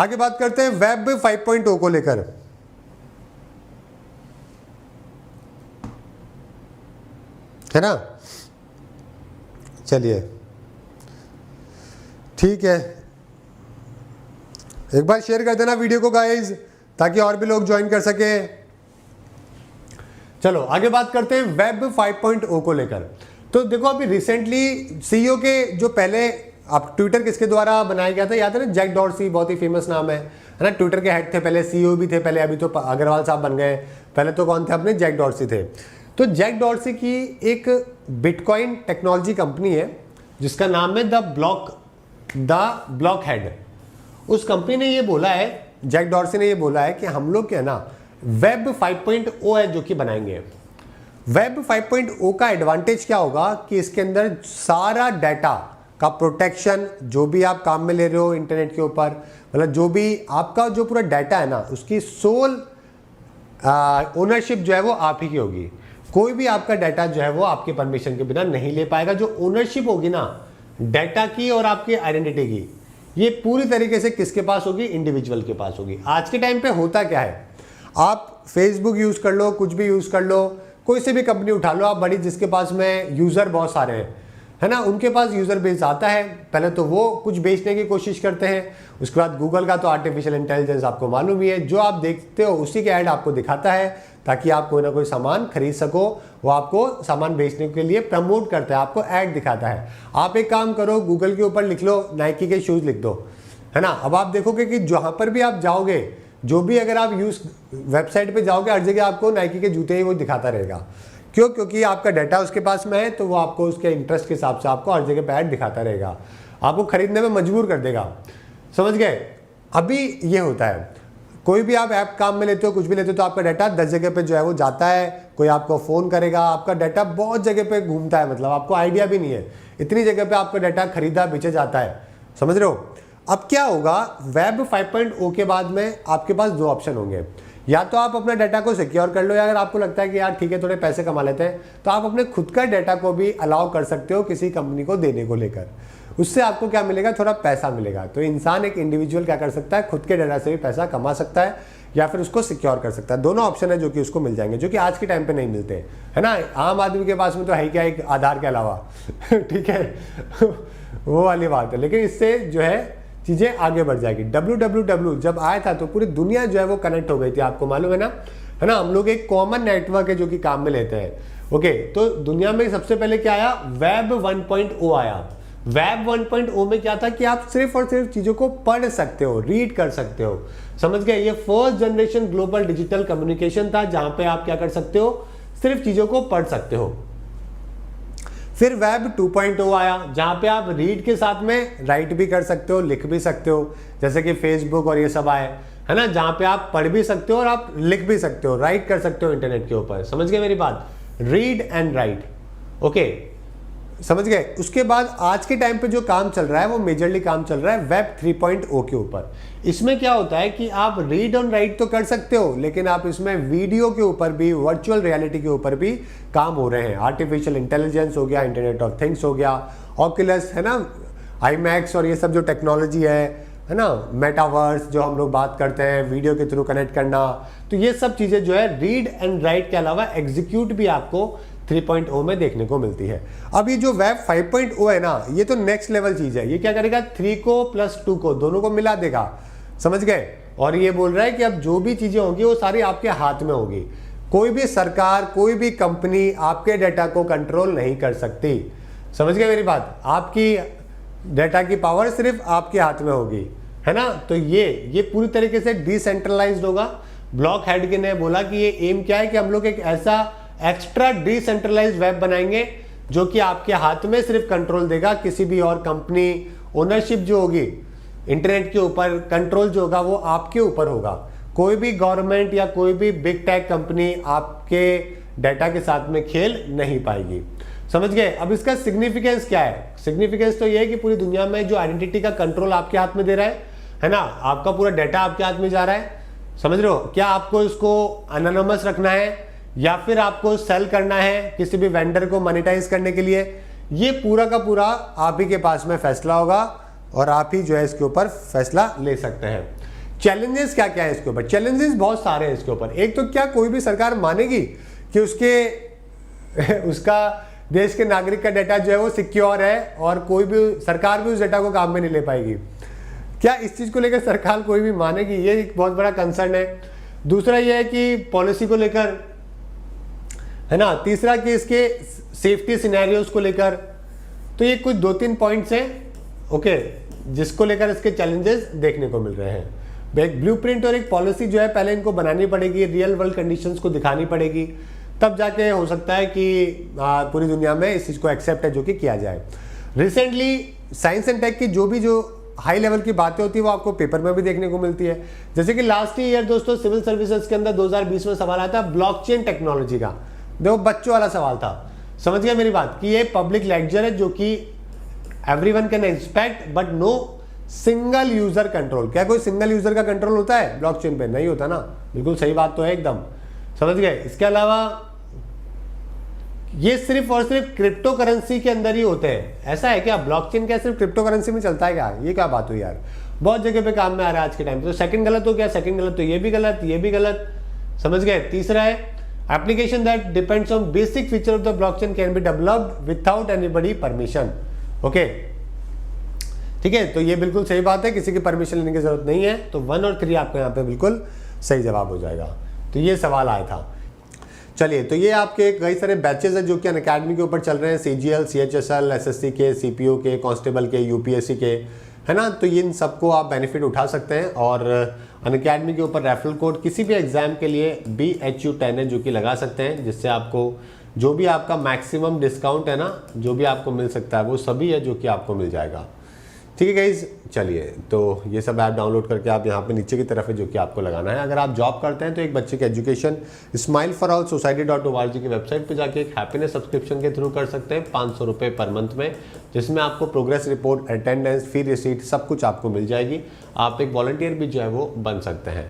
आगे बात करते हैं वेब 5.0 को लेकर। है ना, चलिए ठीक है, एक बार शेयर कर देना वीडियो को गाइस, ताकि और भी लोग ज्वाइन कर सके। चलो आगे बात करते हैं वेब 5.0 को लेकर। तो देखो अभी रिसेंटली सीईओ के जो पहले आप ट्विटर किसके द्वारा बनाया गया था, याद है ना, जैक डॉर्सी, बहुत ही फेमस नाम है ना, ट्विटर के हेड थे पहले, सीईओ भी थे पहले, अभी तो अग्रवाल साहब बन गए, पहले तो कौन थे अपने, जैक डॉर्सी थे। तो जैक डॉर्सी की एक बिटकॉइन टेक्नोलॉजी कंपनी है जिसका नाम है द ब्लॉक हेड। उस कंपनी ने ये बोला है, जैक डॉर्सी ने ये बोला है कि हम लोग क्या ना वेब 5.0 है जो कि बनाएंगे। वेब 5.0 का एडवांटेज क्या होगा कि इसके अंदर सारा डाटा का प्रोटेक्शन, जो भी आप काम में ले रहे हो इंटरनेट के ऊपर, मतलब जो भी आपका जो पूरा डाटा है ना, उसकी सोल ओनरशिप जो है वो आप ही की होगी। कोई भी आपका डाटा जो है वो आपके परमिशन के बिना नहीं ले पाएगा। जो ओनरशिप होगी ना डाटा की और आपकी आइडेंटिटी की, ये पूरी तरीके से किसके पास होगी, इंडिविजुअल के पास होगी। आज के टाइम पे होता क्या है, आप फेसबुक यूज कर लो, कुछ भी यूज कर लो, कोई से भी कंपनी उठा लो आप बड़ी, जिसके पास में यूजर बहुत सारे हैं, है ना, उनके पास यूजर बेस आता है, पहले तो वो कुछ बेचने की कोशिश करते हैं, उसके बाद गूगल का तो आर्टिफिशियल इंटेलिजेंस आपको मालूम ही है, जो आप देखते हो उसी के ऐड आपको दिखाता है ताकि आप कोई ना कोई सामान खरीद सको। वो आपको सामान बेचने के लिए प्रमोट करता है, आपको ऐड दिखाता है। आप एक काम करो, गूगल के ऊपर लिख लो नाइकी के शूज लिख दो, है ना, अब आप देखोगे कि जहां पर भी आप जाओगे, जो भी अगर आप वेबसाइट पे जाओगे, हर जगह आपको नाइकी के जूते ही वो दिखाता रहेगा। क्यों? क्योंकि आपका डाटा उसके पास में है, तो वो आपको उसके इंटरेस्ट के हिसाब से आपको हर जगह पे ऐड दिखाता रहेगा, आपको खरीदने में मजबूर कर देगा। समझ गए? अभी ये होता है, कोई भी आप ऐप काम में लेते हो, कुछ भी लेते हो, तो आपका डाटा 10 जगह पे जो है वो जाता है, कोई आपको फ़ोन करेगा, आपका डाटा बहुत जगह पे घूमता है, मतलब आपको आइडिया भी नहीं है, इतनी जगह पे आपका डाटा खरीदा बेचा जाता है। समझ रहे हो? अब क्या होगा, वेब 5.0 के बाद में आपके पास दो ऑप्शन होंगे, या तो आप अपना डाटा को सिक्योर कर लो, या अगर आपको लगता है कि यार ठीक है थोड़े पैसे कमा लेते हैं, तो आप अपने खुद का डाटा को भी अलाउ कर सकते हो किसी कंपनी को देने को लेकर। उससे आपको क्या मिलेगा, थोड़ा पैसा मिलेगा। तो इंसान, एक इंडिविजुअल क्या कर सकता है, खुद के डाटा से भी पैसा कमा सकता है या फिर उसको सिक्योर कर सकता है। दोनों ऑप्शन है जो कि उसको मिल जाएंगे, जो कि आज के टाइम पे नहीं मिलते, है ना। आम आदमी के पास में तो है क्या, एक आधार के अलावा ठीक है वो वाली बात है। लेकिन इससे जो है चीजें आगे बढ़ जाएगी। www जब आया था तो पूरी दुनिया जो है वो कनेक्ट हो गई थी, आपको मालूम है ना। हम लोग एक कॉमन नेटवर्क है जो कि काम में लेते हैं। ओके, तो दुनिया में सबसे पहले क्या आया, वेब 1.0 आया। वेब 1.0 में क्या था कि आप सिर्फ और सिर्फ चीजों को पढ़ सकते हो, रीड कर सकते हो। समझ गए? ये first generation global digital communication था, जहां पे आप क्या कर सकते हो, सिर्फ चीजों को पढ़ सकते हो। फिर वेब 2.0 आया, जहां पे आप रीड के साथ में राइट भी कर सकते हो, लिख भी सकते हो, जैसे कि फेसबुक और ये सब आए, है ना, जहां पे आप पढ़ भी सकते हो और आप लिख भी सकते हो, राइट कर सकते हो इंटरनेट के ऊपर। समझ गए मेरी बात? Read and right. ओके, समझ गए? उसके बाद आज के टाइम पे जो काम चल रहा है वो मेजरली काम चल रहा है वेब 3.0 के ऊपर। इसमें क्या होता है कि आप रीड और राइट तो कर सकते हो, लेकिन आप इसमें वीडियो के ऊपर भी, वर्चुअल रियलिटी के ऊपर भी काम हो रहे हैं। आर्टिफिशियल इंटेलिजेंस हो गया, इंटरनेट ऑफ थिंग्स हो गया, ऑक्यूलस, है ना, आईमैक्स और ये सब जो टेक्नोलॉजी है ना, मेटावर्स जो हम लोग बात करते हैं, वीडियो के थ्रू कनेक्ट करना, तो ये सब चीजें जो है रीड एंड राइट के अलावा एग्जीक्यूट भी आपको 3.0 में देखने को मिलती है। अब ये जो वेब 5.0 है ना, ये तो नेक्स्ट लेवल चीज है। ये क्या करेगा, 3 को प्लस 2 को दोनों को मिला देगा। समझ गए? और ये बोल रहा है कि अब जो भी चीजें होंगी वो सारी आपके हाथ में होगी। कोई भी सरकार, कोई भी कंपनी आपके डाटा को कंट्रोल नहीं कर सकती। समझ गए मेरी बात? आपकी डाटा की पावर सिर्फ आपके हाथ में होगी, है ना। तो ये पूरी तरीके से डिसेंट्रलाइज्ड होगा। ब्लॉक हेड ने बोला कि ये एम क्या है कि हम लोग एक ऐसा एक्स्ट्रा डिसेंट्रलाइज्ड वेब बनाएंगे जो कि आपके हाथ में सिर्फ कंट्रोल देगा, किसी भी और कंपनी, ओनरशिप जो होगी इंटरनेट के ऊपर, कंट्रोल जो होगा वो आपके ऊपर होगा। कोई भी गवर्नमेंट या कोई भी बिग टेक कंपनी आपके डाटा के साथ में खेल नहीं पाएगी। समझ गए? अब इसका सिग्निफिकेंस क्या है? सिग्निफिकेंस तो ये है कि पूरी दुनिया में जो आइडेंटिटी का कंट्रोल आपके हाथ में दे रहा है ना, आपका पूरा डाटा आपके हाथ में जा रहा है। समझ रहे हो? क्या आपको इसको एनोनिमस रखना है या फिर आपको सेल करना है किसी भी वेंडर को मोनेटाइज करने के लिए, ये पूरा का पूरा आप ही के पास में फैसला होगा और आप ही जो है इसके ऊपर फैसला ले सकते हैं। चैलेंजेस क्या क्या है इसके ऊपर? चैलेंजेस बहुत सारे हैं इसके ऊपर। एक तो क्या कोई भी सरकार मानेगी कि उसका देश के नागरिक का डाटा जो है वो सिक्योर है और कोई भी सरकार भी उस डाटा को काम में नहीं ले पाएगी? क्या इस चीज़ को लेकर सरकार कोई भी मानेगी? ये एक बहुत बड़ा कंसर्न है। दूसरा ये है कि पॉलिसी को लेकर, है ना। तीसरा कि इसके सेफ्टी सिनेरियोज को लेकर। तो ये कुछ 2-3 पॉइंट्स हैं, ओके, जिसको लेकर इसके चैलेंजेस देखने को मिल रहे हैं। एक ब्लूप्रिंट और एक पॉलिसी जो है पहले इनको बनानी पड़ेगी, रियल वर्ल्ड कंडीशंस को दिखानी पड़ेगी, तब जाके हो सकता है कि पूरी दुनिया में इस चीज़ को एक्सेप्ट है जो कि किया जाए। रिसेंटली साइंस एंड टेक की जो हाई लेवल की बातें होती है वो आपको पेपर में भी देखने को मिलती है। जैसे कि लास्ट ईयर दोस्तों सिविल सर्विसेज के अंदर 2020 में सवाल आया था ब्लॉकचेन टेक्नोलॉजी का। देखो बच्चों वाला सवाल था, समझ गया मेरी बात, कि ये पब्लिक लेक्चर है जो कि everyone can expect but no single user control. क्या कोई सिंगल यूजर का कंट्रोल होता है ब्लॉकचेन पे? नहीं होता ना। बिल्कुल सही बात तो है एकदम, समझ गए। इसके अलावा ये सिर्फ और सिर्फ क्रिप्टो करेंसी के अंदर ही होते हैं। ऐसा है क्या? ब्लॉकचेन क्या सिर्फ क्रिप्टो करेंसी में चलता है क्या? ये क्या बात हुई यार, बहुत जगह पे काम में आ रहा है आज के टाइम पे। तो सेकंड गलत हो गया, सेकंड गलत, तो ये भी गलत, ये भी गलत, समझ गए। तीसरा है application that depends on basic feature of the blockchain can be developed without anybody permission. Okay, ठीक है, तो ये बिल्कुल सही बात है, किसी की परमिशन लेने की जरूरत नहीं है। तो 1 और 3 आपको यहाँ पे बिल्कुल सही जवाब हो जाएगा। तो ये सवाल आया था। चलिए, तो ये आपके कई सारे बैचेस हैं जो कि अनअकैडमी के ऊपर चल रहे हैं, CGL, CHSL, SSC के, CPO के, कांस्टेबल के, UPSC के, है ना। तो इन सबको आप बेनिफिट उठा सकते हैं और अनअकैडमी के ऊपर रेफरल कोड किसी भी एग्जाम के लिए BHU10 है जो कि लगा सकते हैं, जिससे आपको जो भी आपका मैक्सिमम डिस्काउंट है ना, जो भी आपको मिल सकता है वो सभी है जो कि आपको मिल जाएगा। ठीक है गाइज, चलिए, तो ये सब ऐप डाउनलोड करके आप यहाँ पे नीचे की तरफ है जो कि आपको लगाना है। अगर आप जॉब करते हैं तो एक बच्चे की education smile for all society.org की वेबसाइट पे जाके एक हैप्पीनेस सब्सक्रिप्शन के थ्रू कर सकते हैं 500 रुपये पर मंथ में, जिसमें आपको प्रोग्रेस रिपोर्ट, अटेंडेंस, फी रिसीट सब कुछ आपको मिल जाएगी। आप एक वॉलंटियर भी जो है वो बन सकते हैं।